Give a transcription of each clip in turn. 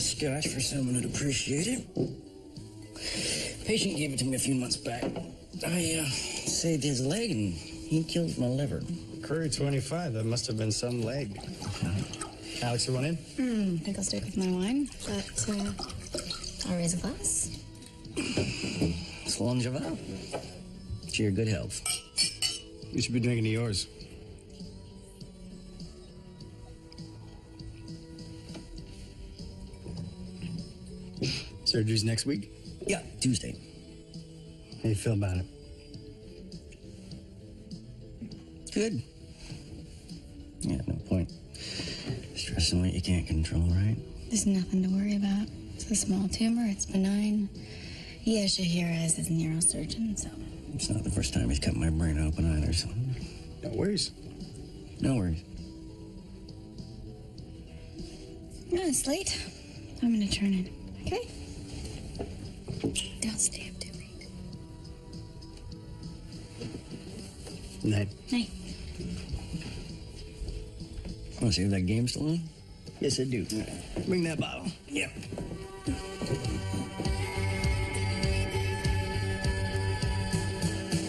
scotch for someone who'd appreciate it. Patient gave it to me a few months back. I saved his leg and he killed my liver. Curry 25, that must have been some leg. Alex, you want in? Think I'll stick with my wine, but I'll raise a glass. Slán Javá. To your good health. You should be drinking to yours. Surgery's next week? Yeah, Tuesday. How you feel about it? Good. Yeah, no point stressing what you can't control, right? There's nothing to worry about. It's a small tumor. It's benign. Yeah, Shahira is his neurosurgeon, so... It's not the first time he's cut my brain open either, so... No worries. No worries. No, it's late. I'm gonna turn in, okay? Don't stay up too late. Night. Night. Want to see if that game's still on? Yes, I do. Bring that bottle. Yeah.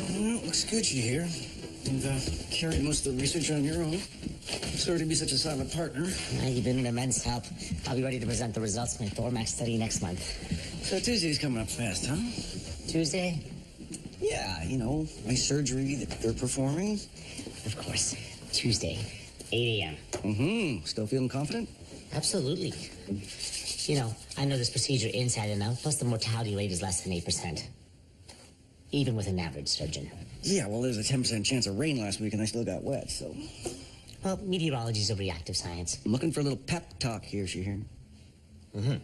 Well, looks good you here. You've carried most of the research on your own. Sorry to be such a silent partner. You've been an immense help. I'll be ready to present the results of my Thormax study next month. So Tuesday's coming up fast, huh? Tuesday? Yeah, you know, my surgery that they're performing. Of course. Tuesday, 8 a.m. Mm-hmm. Still feeling confident? Absolutely. You know, I know this procedure inside and out, plus the mortality rate is less than 8%. Even with an average surgeon. Yeah, well, there's a 10% chance of rain last week and I still got wet, so... Well, meteorology is a reactive science. I'm looking for a little pep talk here, Shahir. Mm-hmm.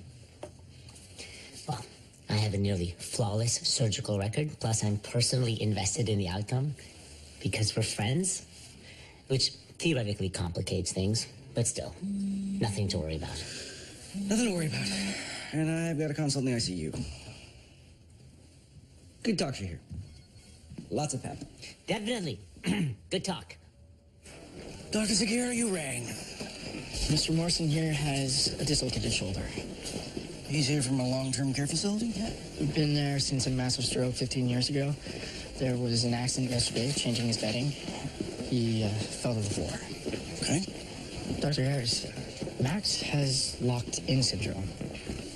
Well, I have a nearly flawless surgical record, plus I'm personally invested in the outcome because we're friends, which theoretically complicates things, but still, nothing to worry about. Nothing to worry about. And I've got a consult in the ICU. Good talk, Shahir. Lots of pep. Definitely. Good talk. Dr. Zagira, you rang. Mr. Morrison here has a dislocated shoulder. He's here from a long-term care facility? Yeah, we've been there since a massive stroke 15 years ago. There was an accident yesterday, changing his bedding. He fell to the floor. Okay. Dr. Harris, Max has locked-in syndrome.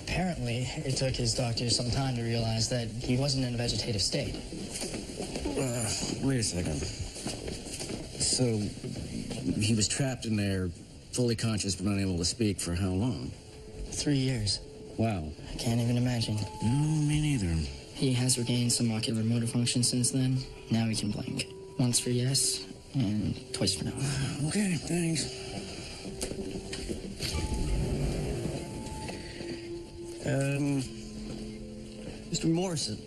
Apparently, it took his doctor some time to realize that he wasn't in a vegetative state. Wait a second. So, he was trapped in there, fully conscious but unable to speak for how long? 3 years. Wow. I can't even imagine. No, me neither. He has regained some ocular motor function since then. Now he can blink. Once for yes, and twice for no. Okay, thanks. Mr. Morrison.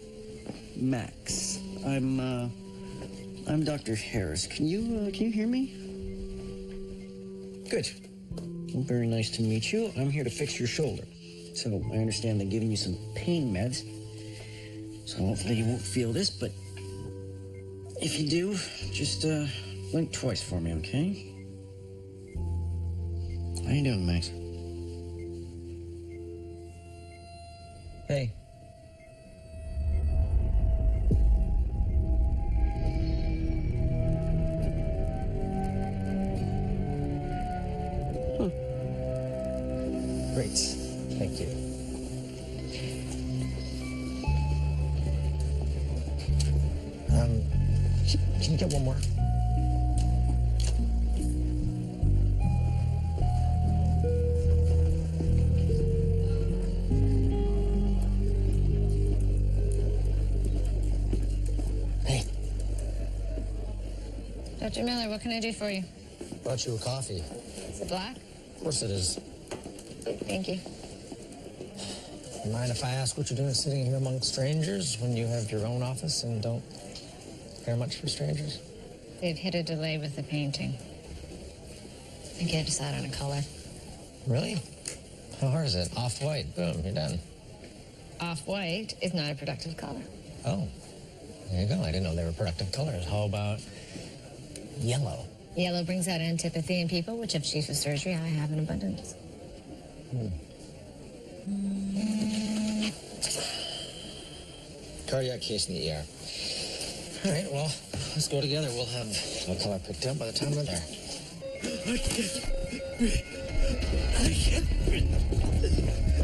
Max. I'm Dr. Harris. Can you hear me? Good. Well, very nice to meet you. I'm here to fix your shoulder. So I understand they're giving you some pain meds. So hopefully you won't feel this, but if you do, just blink twice for me, okay? How you doing, Max? Hey. Great. Thank you. Can you get one more? Hey. Dr. Miller, what can I do for you? Brought you a coffee. Is it black? Of course it is. Thank you. Mind if I ask what you're doing sitting here among strangers when you have your own office and don't care much for strangers? They've hit a delay with the painting. I can't decide on a color. Really? How hard is it? Off-white. Boom, you're done. Off-white is not a productive color. Oh, there you go. I didn't know they were productive colors. How about yellow? Yellow brings out antipathy in people, which if chief of surgery, I have in abundance. Cardiac case in the ER. All right, well, let's go together. We'll have a color picked up by the time we're there.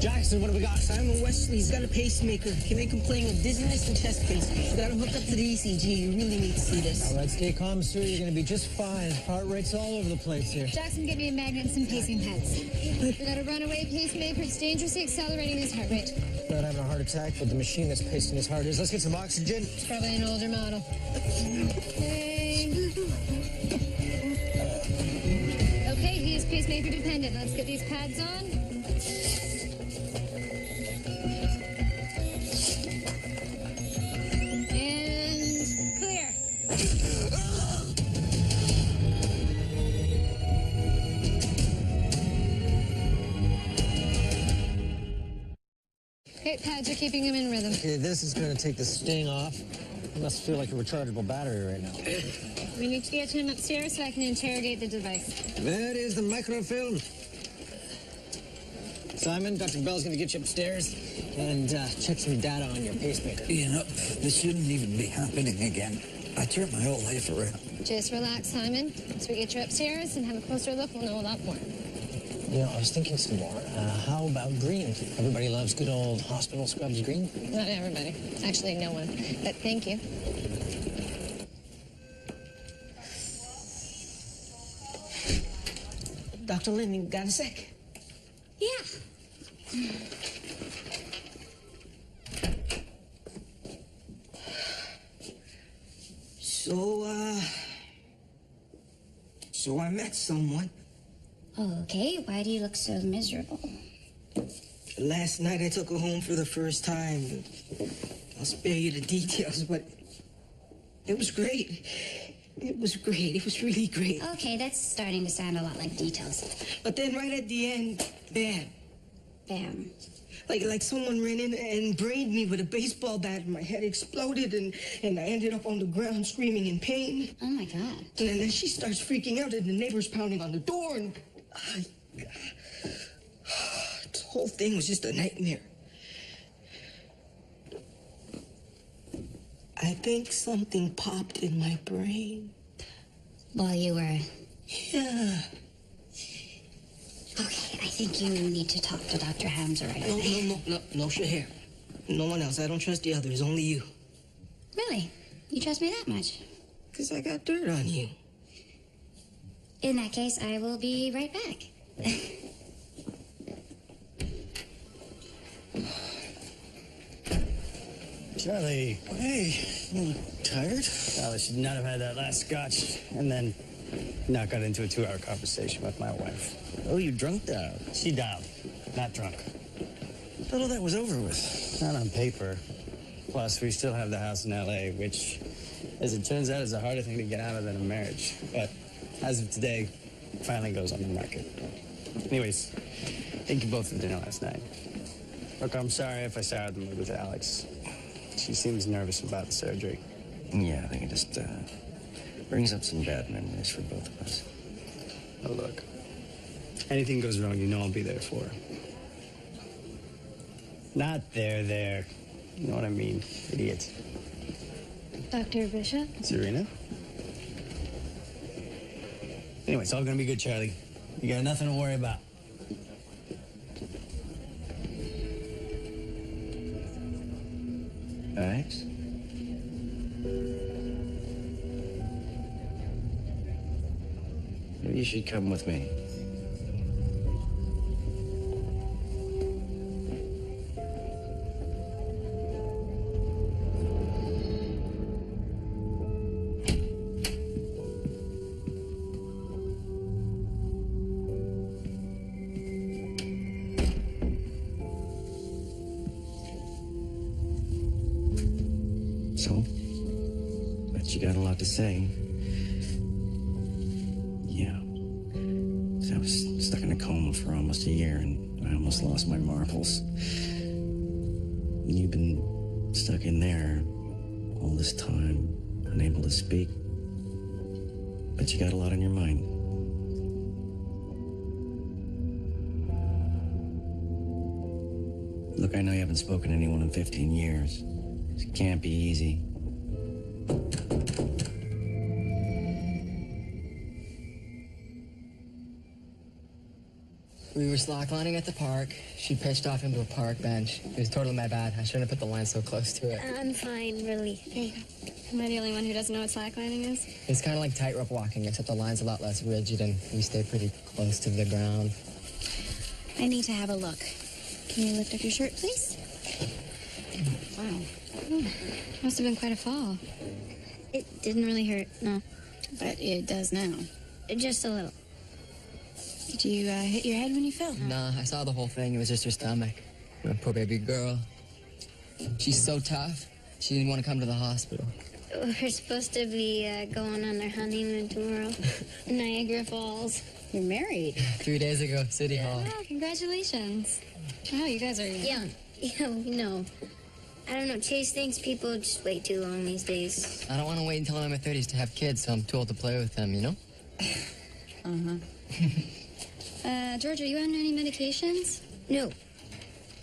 Jackson, what do we got? Simon Wesley's got a pacemaker. Can make him playing with dizziness and chest pains. You got him hooked up to the ECG. You really need to see this. All right, stay calm, sir. You're going to be just fine. Heart rate's all over the place here. Jackson, get me a magnet and some pacing pads. We got a runaway pacemaker. It's dangerously accelerating his heart rate. Not having a heart attack, but the machine that's pacing his heart is. Let's get some oxygen. It's probably an older model. Okay, he is pacemaker dependent. Let's get these pads on. And clear. Okay, pads are keeping him in rhythm. Okay, this is going to take the sting off. It must feel like a rechargeable battery right now. We need to get him upstairs so I can interrogate the device. That is the microfilm. Simon, Dr. Bell's going to get you upstairs and check some data on your pacemaker. You know, this shouldn't even be happening again. I turned my whole life around. Just relax, Simon. Once we get you upstairs and have a closer look, we'll know a lot more. You know, I was thinking some more. How about green? Everybody loves good old hospital scrubs green. Not everybody. Actually, no one. But thank you. Dr. Lynn, you got a sec? Yeah. So I met someone. Okay, why do you look so miserable? Last night I took her home for the first time. I'll spare you the details, but it was great. It was great. It was really great. Okay, that's starting to sound a lot like details. But then right at the end, bam. Bam. Like someone ran in and brained me with a baseball bat and my head exploded and I ended up on the ground screaming in pain. Oh my God. And then she starts freaking out and the neighbor's pounding on the door and the whole thing was just a nightmare. I think something popped in my brain. While you were... Yeah. Okay, I think you need to talk to Dr. Hamza right away. No, Shahir. No one else. I don't trust the others, only you. Really? You trust me that much? Because I got dirt on you. In that case, I will be right back. Charlie. Hey, you tired? I should not have had that last scotch. And then not got into a 2-hour conversation with my wife. Oh, you drunk dialed? She dialed, not drunk. I thought all that was over with. Not on paper. Plus, we still have the house in L.A., which, as it turns out, is a harder thing to get out of than a marriage. But as of today, finally goes on the market. Anyways, thank you both for dinner last night. Look, I'm sorry if I soured the mood with Alex. She seems nervous about the surgery. Yeah, I think it just brings up some bad memories for both of us. Oh, look. Anything goes wrong, you know I'll be there for her. Not there. You know what I mean, idiot. Dr. Bishop? Serena? Anyway, it's all gonna be good, Charlie. You got nothing to worry about. Alex? Maybe you should come with me. So, bet you got a lot to say. Yeah. I was stuck in a coma for almost a year and I almost lost my marbles. You've been stuck in there all this time, unable to speak. Bet you got a lot on your mind. Look, I know you haven't spoken to anyone in 15 years. It can't be easy. We were slacklining at the park. She pitched off into a park bench. It was totally my bad. I shouldn't have put the line so close to it. I'm fine, really. There you go. Am I the only one who doesn't know what slacklining is? It's kind of like tightrope walking, except the line's a lot less rigid and we stay pretty close to the ground. I need to have a look. Can you lift up your shirt, please? Wow. Must have been quite a fall. It didn't really hurt, no. But it does now. Just a little. Did you hit your head when you fell? Nah, I saw the whole thing. It was just her stomach. Poor baby girl. She's so tough. She didn't want to come to the hospital. We're supposed to be going on our honeymoon tomorrow in Niagara Falls. You're married. 3 days ago, City Hall. Oh, congratulations. Wow, you guys are Young. Yeah, we know. I don't know, Chase thinks people just wait too long these days. I don't want to wait until I'm in my 30s to have kids, so I'm too old to play with them, you know? Georgia, you on any medications? No.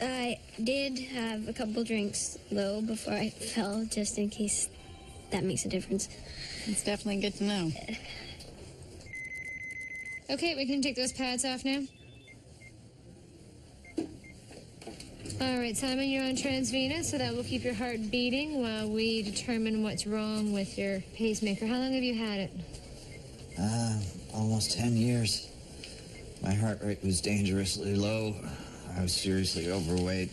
I did have a couple drinks, though, before I fell, just in case that makes a difference. It's definitely good to know. Okay, we can take those pads off now. All right, Simon, you're on transvenous, so that will keep your heart beating while we determine what's wrong with your pacemaker. How long have you had it? Almost 10 years. My heart rate was dangerously low. I was seriously overweight.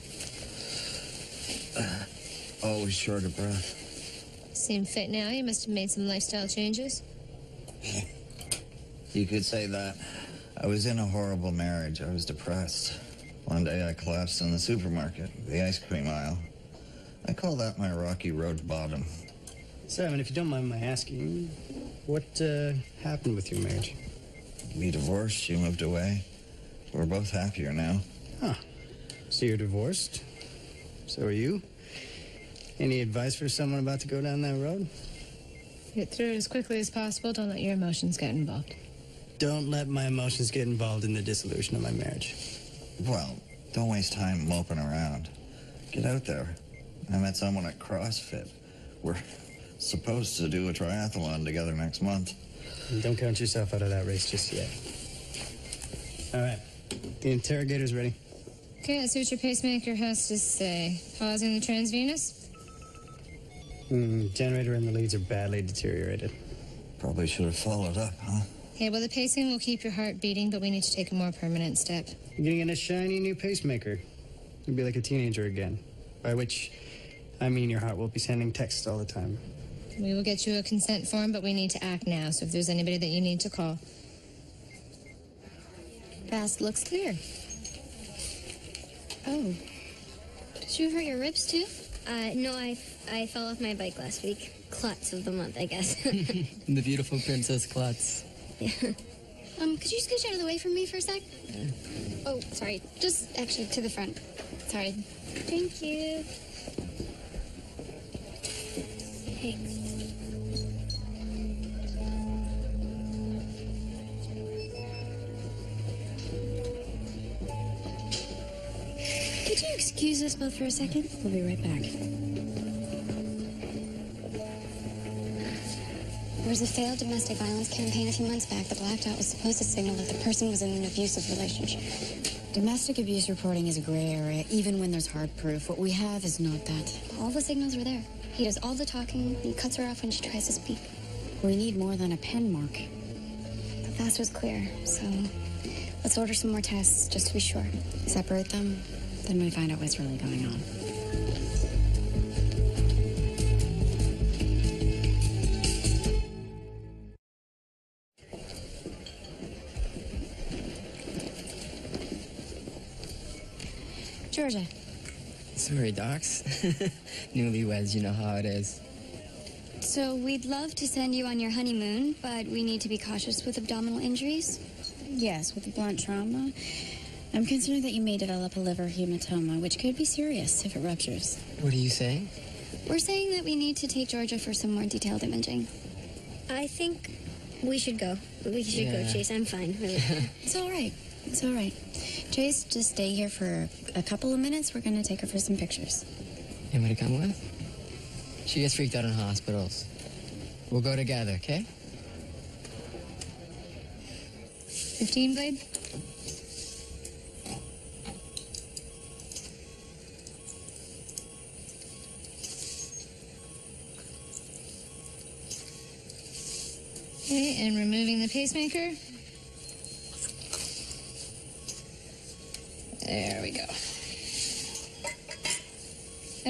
Always short of breath. Seem fit now. You must have made some lifestyle changes. You could say that. I was in a horrible marriage. I was depressed. One day I collapsed in the supermarket, the ice cream aisle. I call that my rocky road bottom. Simon, if you don't mind my asking, what happened with your marriage? We divorced, she moved away. We're both happier now. Huh. So you're divorced? So are you? Any advice for someone about to go down that road? Get through it as quickly as possible. Don't let your emotions get involved. Don't let my emotions get involved in the dissolution of my marriage. Well, don't waste time moping around. Get out there. I met someone at CrossFit. We're supposed to do a triathlon together next month. And don't count yourself out of that race just yet. All right. The interrogator's ready. Okay, let's see what your pacemaker has to say. Pausing the transvenous. Generator and the leads are badly deteriorated. Probably should have followed up, huh? Okay, well, the pacing will keep your heart beating, but we need to take a more permanent step. You're getting a shiny new pacemaker. You'll be like a teenager again. By which, I mean your heart will be sending texts all the time. We will get you a consent form, but we need to act now, so if there's anybody that you need to call. Fast looks clear. Oh. Did you hurt your ribs, too? No, I fell off my bike last week. Klutz of the month, I guess. The beautiful Princess Klutz. Yeah. Could you scooch out of the way from me for a sec? Oh, sorry. Just actually to the front. Sorry. Thank you. Thanks. Could you excuse us both for a second? We'll be right back. There was a failed domestic violence campaign a few months back. The blacked out was supposed to signal that the person was in an abusive relationship. Domestic abuse reporting is a gray area, even when there's hard proof. What we have is not that. All the signals were there. He does all the talking. He cuts her off when she tries to speak. We need more than a pen mark. The fast was clear, so let's order some more tests just to be sure. Separate them, then we find out what's really going on. Georgia. Sorry, docs. Newlyweds, you know how it is. So we'd love to send you on your honeymoon, but we need to be cautious with abdominal injuries. Yes, with the blunt trauma. I'm concerned that you may develop a liver hematoma, which could be serious if it ruptures. What are you saying? We're saying that we need to take Georgia for some more detailed imaging. I think we should go. We should go, Chase. I'm fine, really. It's all right. It's all right. Trace, just stay here for a couple of minutes. We're going to take her for some pictures. You want me to come with? She gets freaked out in hospitals. We'll go together, okay? 15, Blade? Okay, and removing the pacemaker. There we go.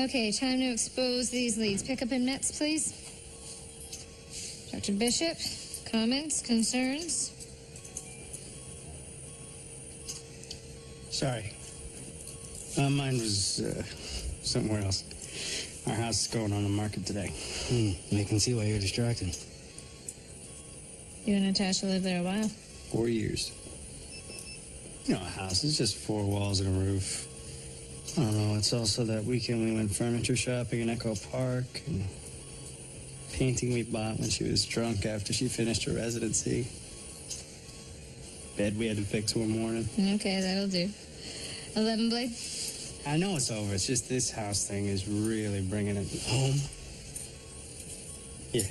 Okay, time to expose these leads. Pick up in Mets, please. Dr. Bishop, comments, concerns? Sorry. My mind was somewhere else. Our house is going on the market today. I can see why you're distracted. You and Natasha lived there a while. 4 years. You know, a house is just 4 walls and a roof. I don't know, it's also that weekend we went furniture shopping in Echo Park and painting we bought when she was drunk after she finished her residency. Bed we had to fix one morning. Okay, that'll do. 11, Blade? I know it's over, it's just this house thing is really bringing it home. Yeah.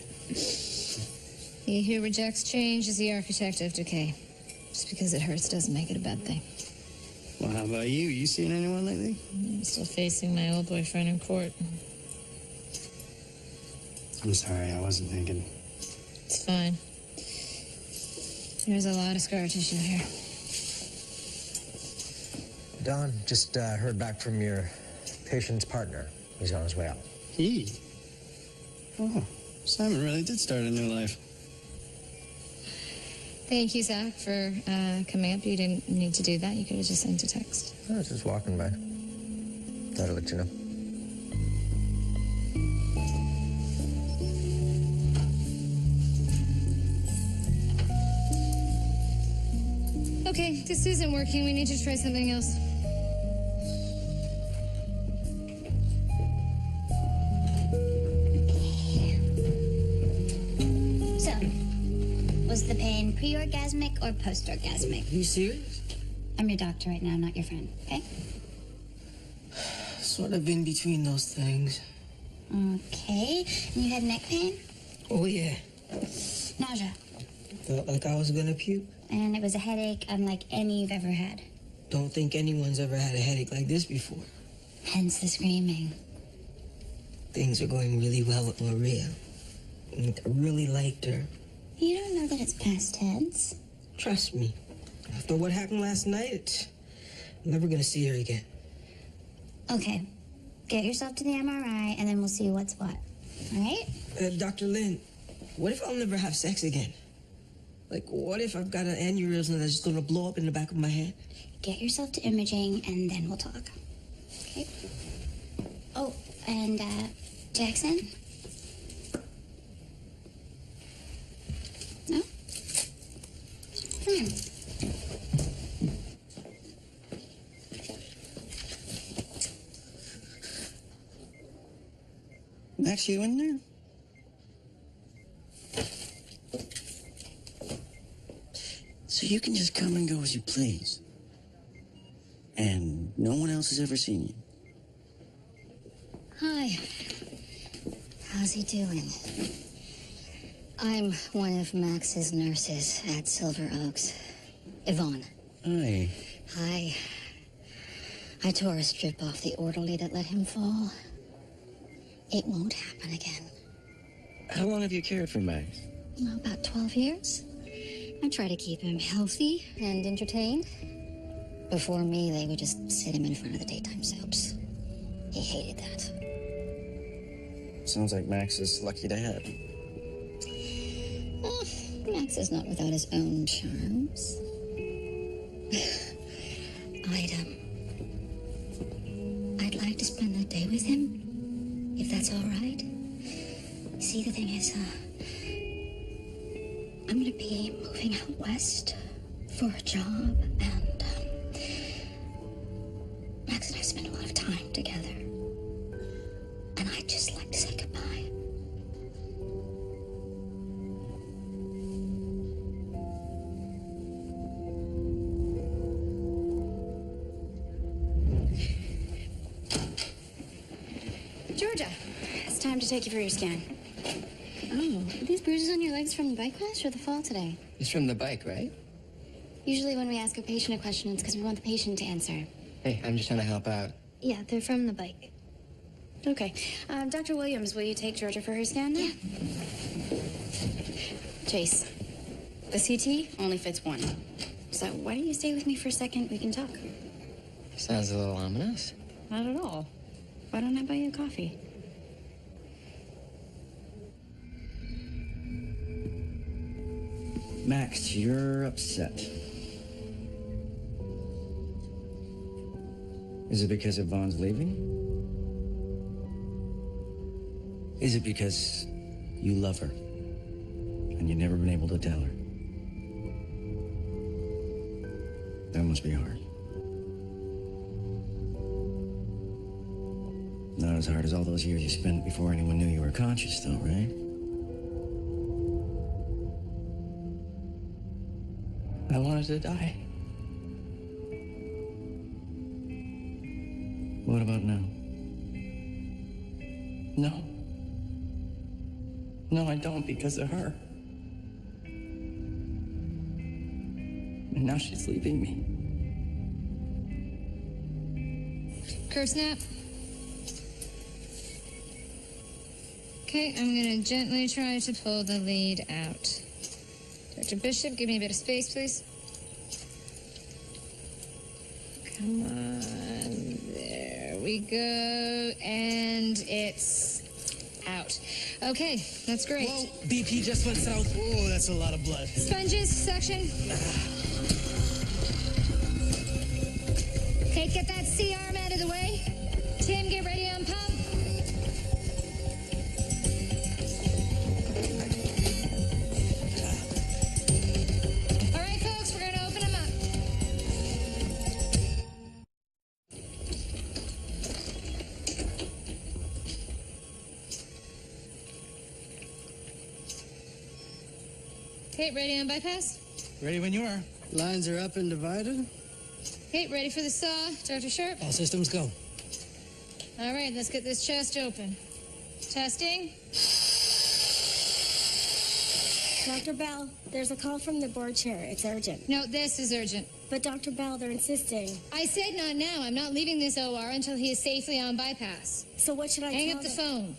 He who rejects change is the architect of decay. Just because it hurts doesn't make it a bad thing. Well, how about you? You seen anyone lately? I'm still facing my old boyfriend in court. I'm sorry, I wasn't thinking. It's fine. There's a lot of scar tissue here. Don, just heard back from your patient's partner. He's on his way out. He? Oh, Simon really did start a new life. Thank you, Zach, for coming up. You didn't need to do that. You could have just sent a text. I was just walking by. Thought I'd let you know. Okay, this isn't working. We need to try something else. So, was the pain pre-orgasmic or post-orgasmic? You serious? I'm your doctor right now, not your friend, okay? Sort of in between those things. Okay. And you had neck pain? Oh, yeah. Nausea. Felt like I was gonna puke. And it was a headache unlike any you've ever had. Don't think anyone's ever had a headache like this before. Hence the screaming. Things are going really well with Maria. I really liked her. You don't know that it's past tense. Trust me. After what happened last night, I'm never gonna see her again. Okay. Get yourself to the MRI, and then we'll see what's what. All right? Dr. Lin, what if I'll never have sex again? Like, what if I've got an aneurysm that's just gonna blow up in the back of my head? Get yourself to imaging, and then we'll talk. Okay? Oh, and, Jackson? No? Come here. Max, you in there? So you can just come and go as you please. And no one else has ever seen you. Hi. How's he doing? I'm one of Max's nurses at Silver Oaks. Yvonne. Hi. Hi. I tore a strip off the orderly that let him fall. It won't happen again. How long have you cared for Max? Well, about 12 years. I try to keep him healthy and entertained. Before me, they would just sit him in front of the daytime soaps. He hated that. Sounds like Max is lucky to have. Max is not without his own charms. I'd like to spend the day with him, if that's all right. See, the thing is, I'm gonna be moving out west for a job, and Max and I spend a lot of time together. And I'd just like to say goodbye. Georgia, it's time to take you for your scan. Oh, are these bruises on your legs from the bike crash or the fall today? It's from the bike, right? Usually when we ask a patient a question, it's because we want the patient to answer. Hey, I'm just trying to help out. Yeah, they're from the bike. Okay. Dr. Williams, will you take Georgia for her scan now? Yeah. Chase, the CT only fits one. So why don't you stay with me for a second? We can talk. Sounds a little ominous. Not at all. Why don't I buy you a coffee? Max, you're upset. Is it because Yvonne's leaving? Is it because you love her and you've never been able to tell her? That must be hard. Not as hard as all those years you spent before anyone knew you were conscious, though, right? I wanted to die. What about now? No. No, I don't because of her. And now she's leaving me. Curve snap. Okay, I'm gonna gently try to pull the lead out. Dr. Bishop, give me a bit of space, please. Come on, there we go, and it's out. Okay, that's great. Whoa, BP just went south. Oh, that's a lot of blood. Sponges, suction. Okay, get that C-arm out of the way. Tim, get ready on pump. All right, folks, we're gonna open them up. Okay, ready on bypass? Ready when you are. Lines are up and divided. Okay, ready for the saw, Dr. Sharp? All systems go. All right, let's get this chest open. Testing. Dr. Bell, there's a call from the board chair. It's urgent. No, this is urgent. But Dr. Bell, they're insisting. I said not now. I'm not leaving this OR until he is safely on bypass. So what should I Hang tell up the them? phone.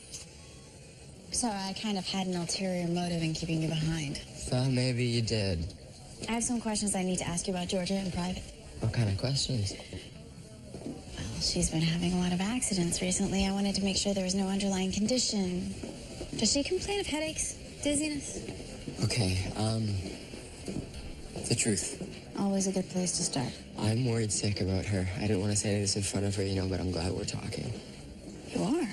So I kind of had an ulterior motive in keeping you behind. Thought maybe you did. I have some questions I need to ask you about Georgia in private. What kind of questions? Well, she's been having a lot of accidents recently. I wanted to make sure there was no underlying condition. Does she complain of headaches, dizziness? Okay, the truth. Always a good place to start. I'm worried sick about her. I didn't want to say this in front of her, but I'm glad we're talking. You are?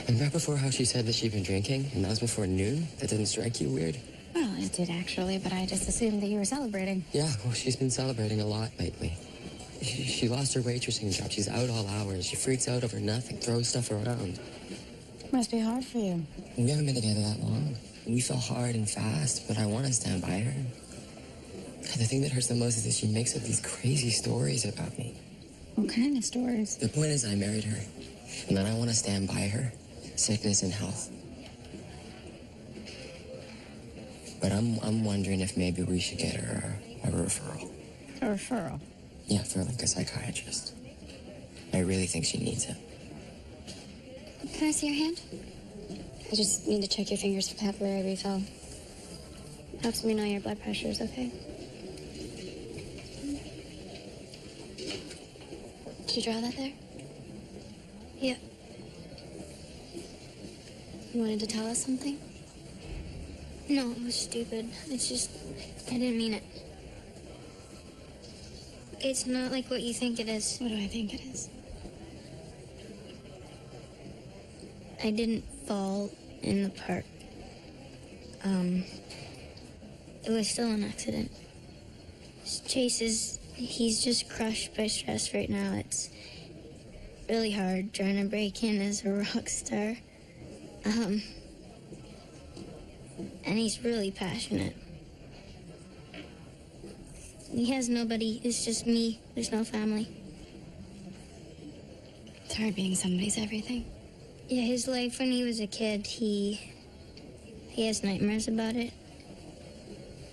And right before how she said that she'd been drinking, and that was before noon, that didn't strike you weird? Well, it did actually, but I just assumed that you were celebrating. Yeah, well, she's been celebrating a lot lately. She lost her waitressing job. She's out all hours. She freaks out over nothing, throws stuff around. Must be hard for you. We haven't been together that long. We fell hard and fast, but I want to stand by her. The thing that hurts the most is that she makes up these crazy stories about me. What kind of stories? The point is I married her, and then I want to stand by her, sickness and health. But I'm wondering if maybe we should get her a referral. A referral? Yeah, for like a psychiatrist. I really think she needs it. Can I see your hand? I just need to check your fingers for papillary refill. Helps me know your blood pressure is okay. Did you draw that there? Yeah. You wanted to tell us something? No, it was stupid. It's just, I didn't mean it. It's not like what you think it is. What do I think it is? I didn't fall in the park. It was still an accident. He's just crushed by stress right now. It's really hard trying to break in as a rock star. And he's really passionate. He has nobody. It's just me. There's no family. It's hard being somebody's everything. Yeah, his life when he was a kid, he has nightmares about it.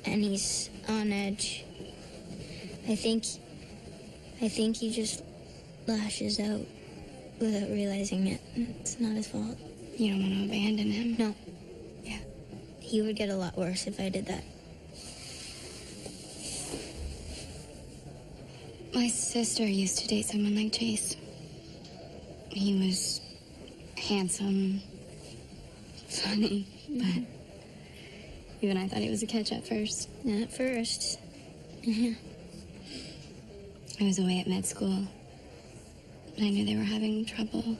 And he's on edge. I think he just lashes out without realizing it. It's not his fault. You don't want to abandon him? No. Yeah. He would get a lot worse if I did that. My sister used to date someone like Chase. He was handsome, funny, but even I thought he was a catch at first. Not at first. Yeah. I was away at med school, but I knew they were having trouble.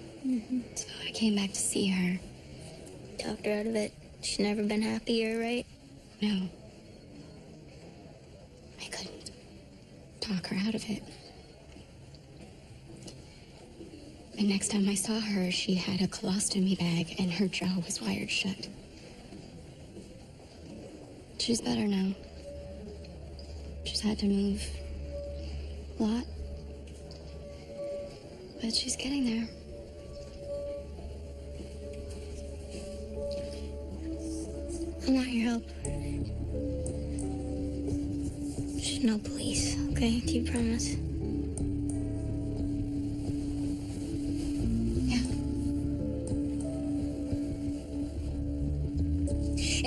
So I came back to see her. Talked her out of it. She's never been happier, right? No. I couldn't talk her out of it. The next time I saw her, she had a colostomy bag and her jaw was wired shut. She's better now. She's had to move a lot. But she's getting there. I want your help. Just no police, okay? Do you promise?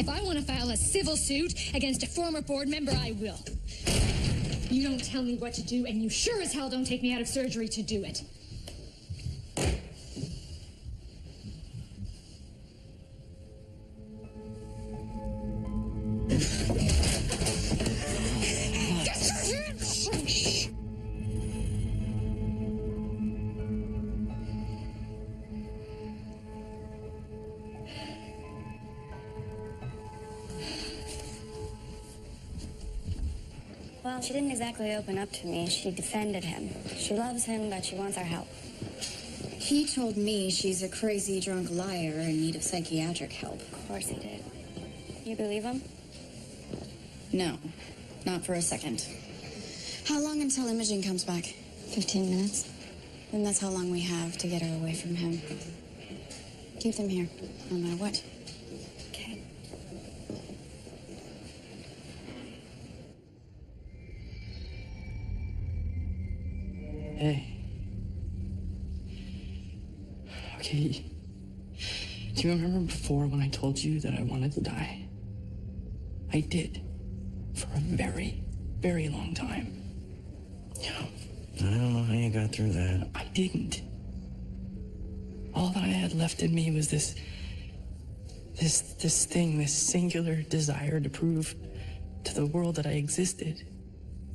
If I want to file a civil suit against a former board member, I will. You don't tell me what to do, and you sure as hell don't take me out of surgery to do it. Well, she didn't exactly open up to me. She defended him. She loves him, but she wants our help. He told me she's a crazy drunk liar in need of psychiatric help. Of course he did. You believe him? No, not for a second. How long until Imogen comes back? 15 minutes. Then that's how long we have to get her away from him. Keep them here, no matter what. Okay. Hey. Okay. Do you remember before when I told you that I wanted to die? I did. For a very, very long time. Yeah. I don't know how you got through that. I didn't. All that I had left in me was this singular desire to prove to the world that I existed.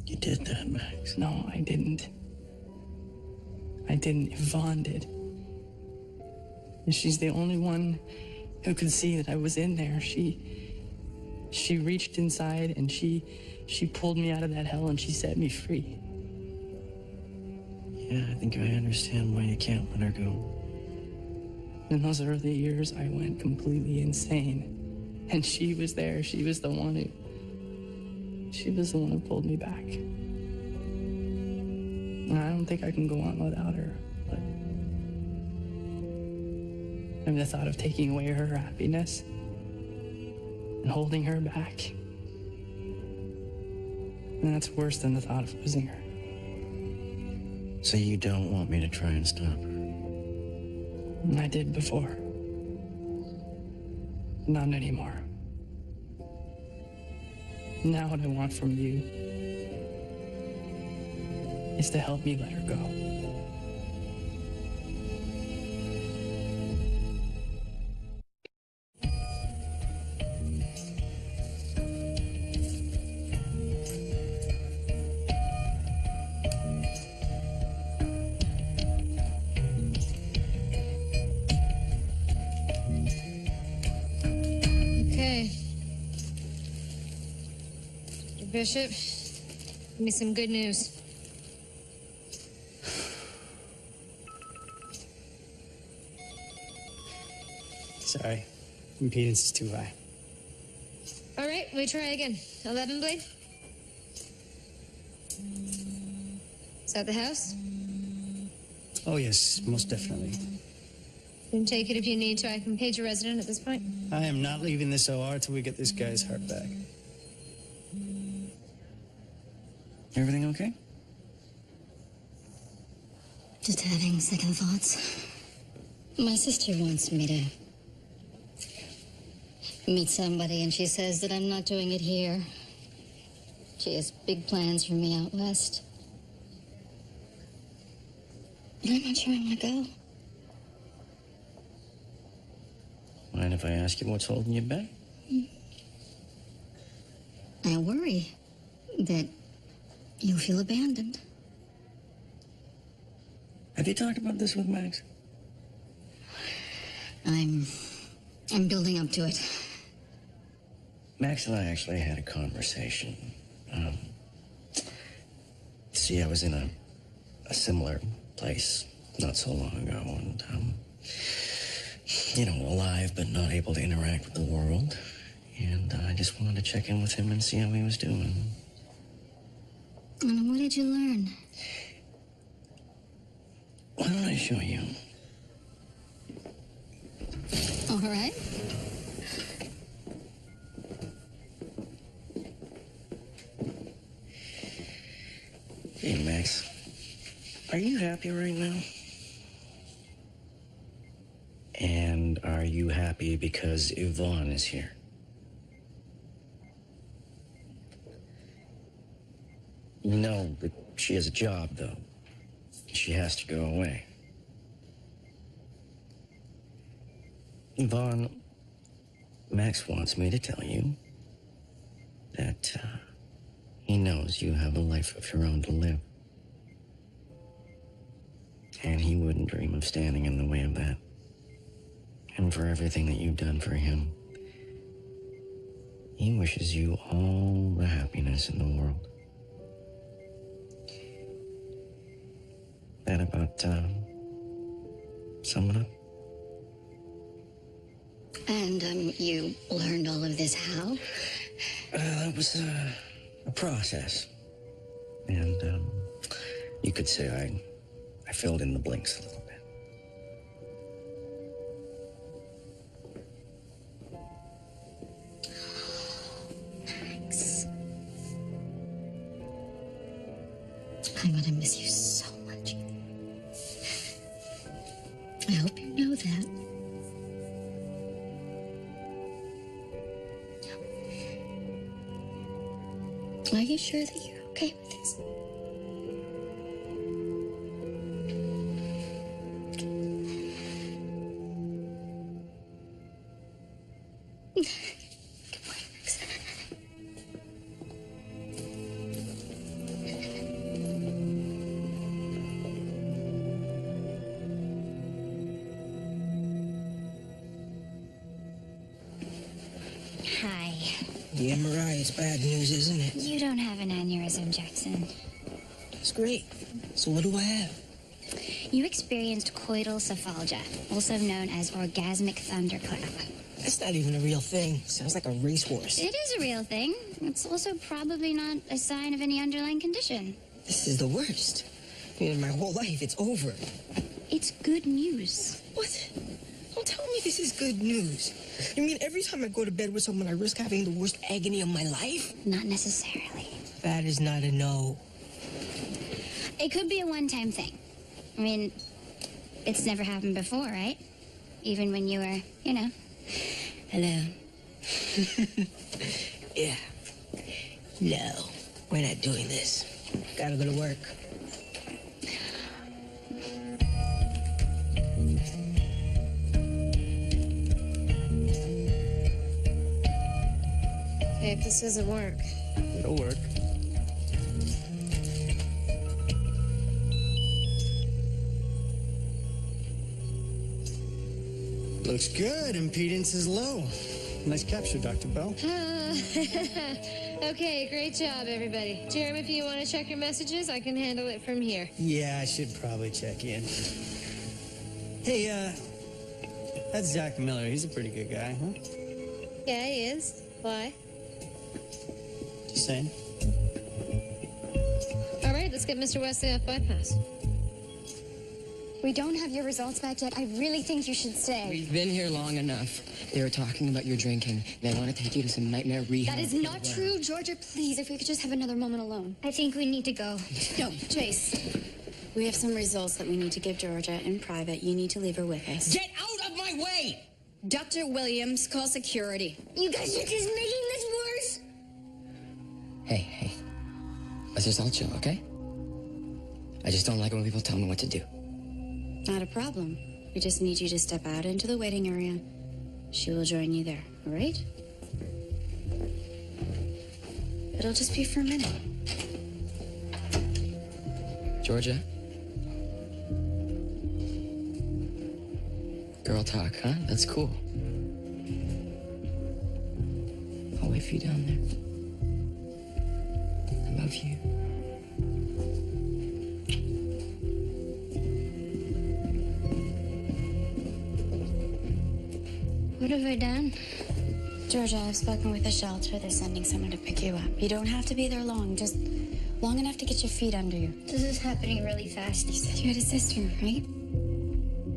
You did that, Max. No, I didn't. I didn't. Yvonne did. And she's the only one who could see that I was in there. She reached inside and she pulled me out of that hell and she set me free. Yeah, I think I understand why you can't let her go. In those early years, I went completely insane. And she was there. She was the one who pulled me back. And I don't think I can go on without her. But and the thought of taking away her happiness and holding her back, and that's worse than the thought of losing her. So you don't want me to try and stop her? And I did before. Not anymore. Now what I want from you is to help me let her go. Okay. Mr. Bishop, give me some good news. Sorry, impedance is too high. All right, we try again. 11 blade. Is that the house? Oh yes, most definitely. You can take it if you need to. I can page a resident at this point. I am not leaving this OR till we get this guy's heart back. Everything okay? Just having second thoughts. My sister wants me to meet somebody, and she says that I'm not doing it here. She has big plans for me out west. And I'm not sure I want to go. Mind if I ask you what's holding you back? I worry that you'll feel abandoned. Have you talked about this with Max? I'm building up to it. Max and I actually had a conversation. See, I was in a similar place not so long ago, and, alive but not able to interact with the world. And I just wanted to check in with him and see how he was doing. And what did you learn? Why don't I show you? All right. Hey, Max. Are you happy right now? And are you happy because Yvonne is here? You know that she has a job, though. She has to go away. Yvonne, Max wants me to tell you that he knows you have a life of your own to live. And he wouldn't dream of standing in the way of that. And for everything that you've done for him, he wishes you all the happiness in the world. That about sum it up? And you learned all of this how? It was a process. And you could say I filled in the blanks a little bit. Thanks. I'm gonna miss you so much. I hope you know that. Are you sure that you're okay with this? Hi. The MRI is bad news, isn't it? You don't have an aneurysm, Jackson. That's great. So what do I have? You experienced coital cephalgia, also known as orgasmic thunderclap. That's not even a real thing. Sounds like a racehorse. It is a real thing. It's also probably not a sign of any underlying condition. This is the worst. In my whole life, it's over. It's good news. What? Don't tell me this is good news. You mean every time I go to bed with someone, I risk having the worst agony of my life? Not necessarily. That is not a no. It could be a one-time thing. I mean, it's never happened before, right? Even when you were, alone. Yeah. No, we're not doing this. Gotta go to work. Hey, if this doesn't work. It'll work. Looks good. Impedance is low. Nice capture, Dr. Bell. Okay, great job, everybody. Jeremy, if you want to check your messages, I can handle it from here. Yeah, I should probably check in. Hey, that's Zach Miller. He's a pretty good guy, huh? Yeah, he is. Why? Just saying. All right, let's get Mr. Wesley off bypass. We don't have your results back yet. I really think you should stay. We've been here long enough. They were talking about your drinking. They want to take you to some nightmare rehab. That is not true, Georgia. Please, if we could just have another moment alone. I think we need to go. No, Chase. We have some results that we need to give Georgia in private. You need to leave her with us. Get out of my way! Dr. Williams, call security. You guys are just making this worse. Hey. Let's just all chill, okay? I just don't like it when people tell me what to do. Not a problem. We just need you to step out into the waiting area. She will join you there, all right? It'll just be for a minute. Georgia? Girl talk, huh? That's cool. I'll wait for you down there. I love you. What have I done? Georgia, I've spoken with the shelter. They're sending someone to pick you up. You don't have to be there long, just long enough to get your feet under you. This is happening really fast. You said you had a sister, right?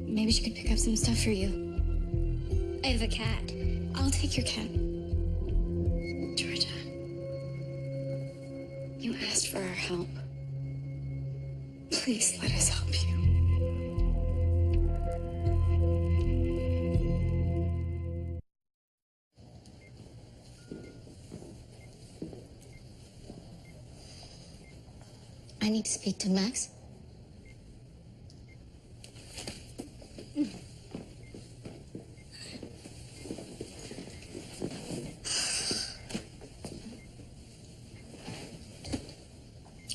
Maybe she could pick up some stuff for you. I have a cat. I'll take your cat. Georgia, you asked for our help. Please let us help you. I need to speak to Max.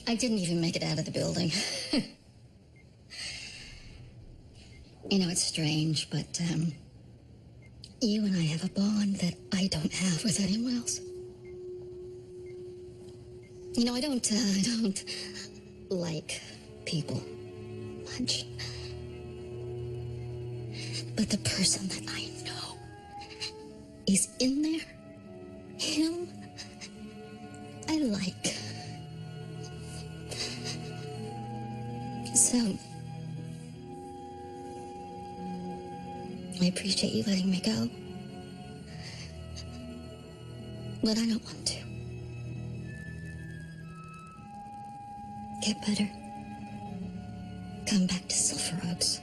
I didn't even make it out of the building. You know, it's strange, but you and I have a bond that I don't have with anyone else. You know, I don't like people much. But the person that I know is in there, him, I like. So, I appreciate you letting me go. But I don't want to. Get better. Come back to Silver Oaks.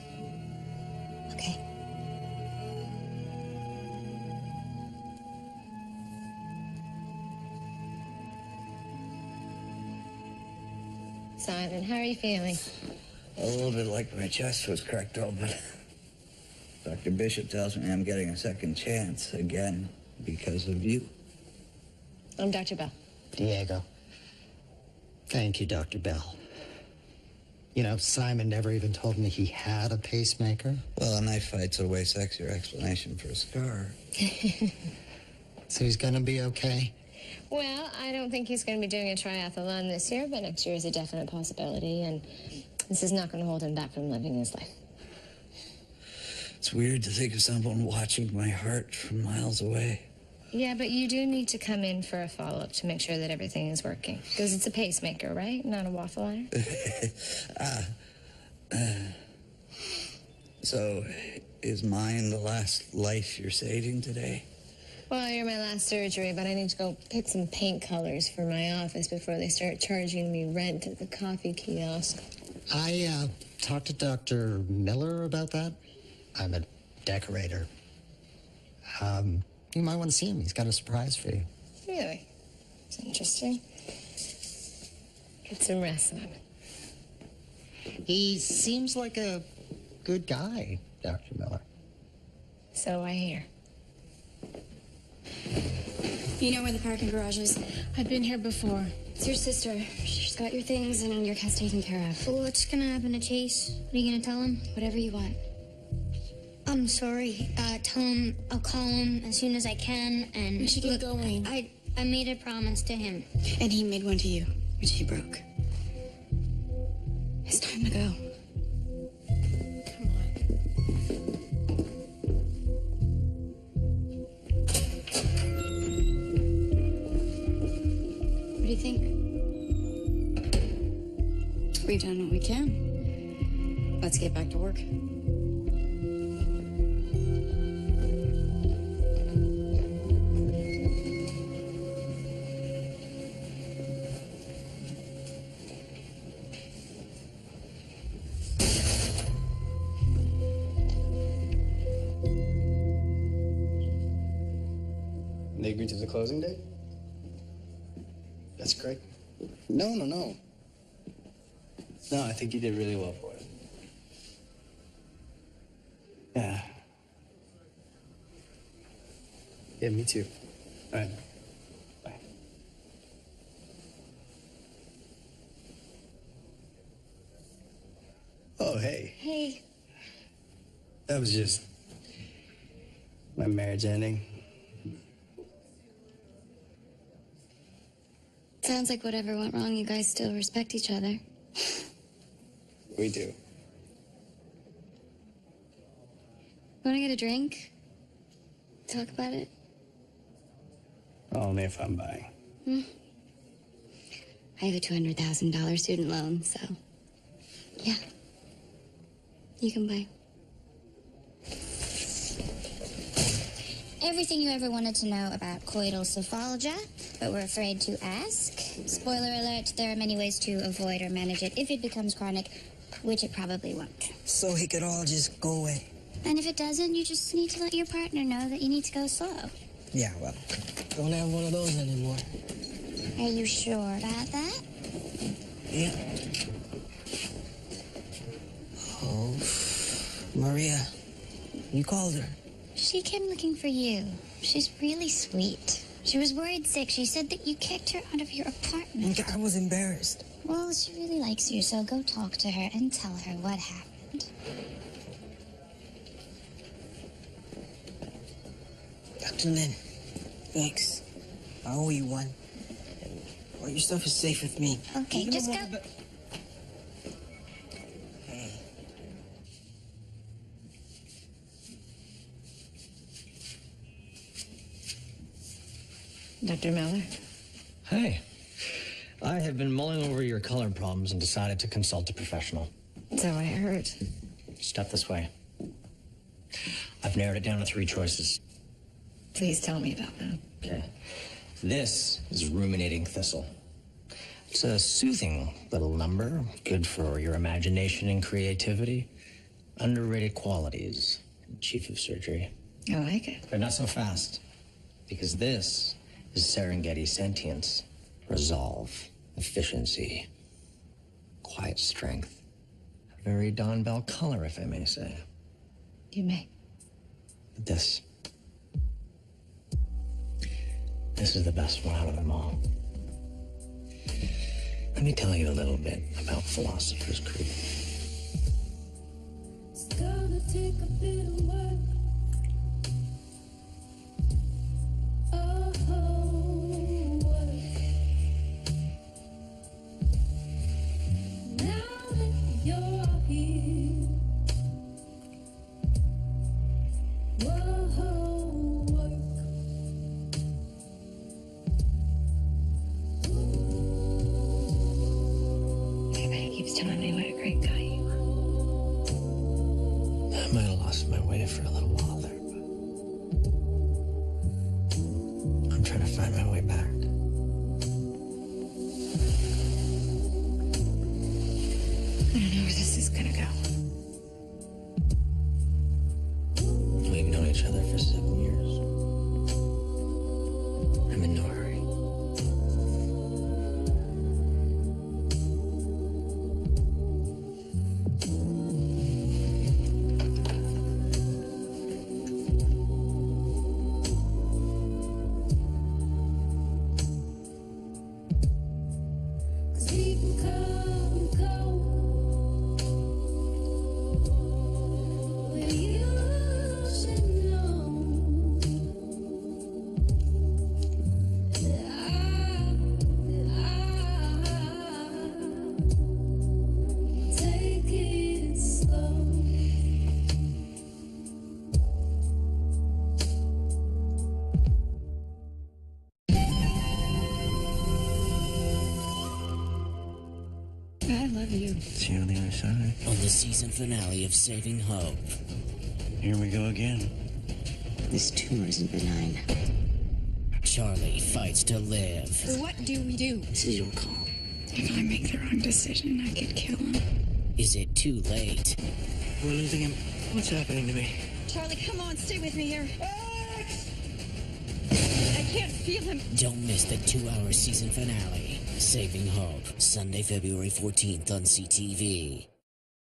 Okay? Simon, how are you feeling? A little bit like my chest was cracked open. Dr. Bishop tells me I'm getting a second chance again because of you. I'm Dr. Bell. Diego. Thank you, Dr. Bell. You know, Simon never even told me he had a pacemaker. Well, a knife fight's a way sexier explanation for a scar. So he's gonna be okay? Well, I don't think he's going to be doing a triathlon this year, but next year is a definite possibility, and this is not going to hold him back from living his life. It's weird to think of someone watching my heart from miles away. Yeah, but you do need to come in for a follow-up to make sure that everything is working. Because it's a pacemaker, right? Not a waffle iron? So, is mine the last life you're saving today? Well, you're my last surgery, but I need to go pick some paint colors for my office before they start charging me rent at the coffee kiosk. I talked to Dr. Miller about that. I'm a decorator. You might want to see him. He's got a surprise for you. Really? It's interesting. Get some rest, Simon. He seems like a good guy, Dr. Miller. So I hear. You know where the parking garage is? I've been here before. It's your sister. She's got your things and your cat's taken care of. What's gonna happen to Chase? What are you gonna tell him? Whatever you want. I'm sorry. Tell him I'll call him as soon as I can, and... We should get going. I made a promise to him. And he made one to you, which he broke. It's time to go. What do you think? We've done what we can. Let's get back to work. They agreed to the closing date? That's great. No. No, I think you did really well for it. Yeah. Yeah, me too. All right. Bye. Oh, hey. Hey. That was just my marriage ending. Sounds like whatever went wrong, you guys still respect each other. We do. Want to get a drink? Talk about it? Only if I'm buying. I have a $200,000 student loan, so yeah, you can buy. Everything you ever wanted to know about coital cephalgia, but were afraid to ask. Spoiler alert, there are many ways to avoid or manage it if it becomes chronic, which it probably won't. So he could all just go away. And if it doesn't, you just need to let your partner know that you need to go slow. Yeah, well, don't have one of those anymore. Are you sure about that? Yeah. Oh, Maria, you called her. She came looking for you. She's really sweet. She was worried sick. She said that you kicked her out of your apartment. I was embarrassed. Well, she really likes you, so go talk to her and tell her what happened. Dr. Lin, thanks. I owe you one. And all your stuff is safe with me. Okay, Even just the go. one that- Hey. Dr. Miller? Hey. I have been mulling over your color problems and decided to consult a professional. So I heard. Step this way. I've narrowed it down to 3 choices. Please tell me about that. Okay. This is ruminating thistle. It's a soothing little number, good for your imagination and creativity. Underrated qualities, chief of surgery. I like it. But not so fast, because this is Serengeti sentience, resolve, efficiency, quiet strength. A very Don Bell color, if I may say. You may. This is the best one out of them all. Let me tell you a little bit about Philosopher's Creed. It's gonna take a bit of work. Oh, work. Now that you're here. Whoa, work. Everybody keeps telling me what a great guy you are. I might have lost my way for a little while there, but I'm trying to find my way back. I don't know where this is gonna go. We've known each other for 7 years. I'm in no hurry. Cause people come and go. But you should know that I take it slow. I love you. See you on the other side. On the season finale of Saving Hope. Here we go again. This tumor isn't benign. Charlie fights to live. What do we do? This is your call. If I make the wrong decision, I could kill him. Is it too late? We're losing him. What's happening to me? Charlie, come on, stay with me here. I can't feel him. Don't miss the 2-hour season finale. Saving Hope. Sunday, February 14th on CTV.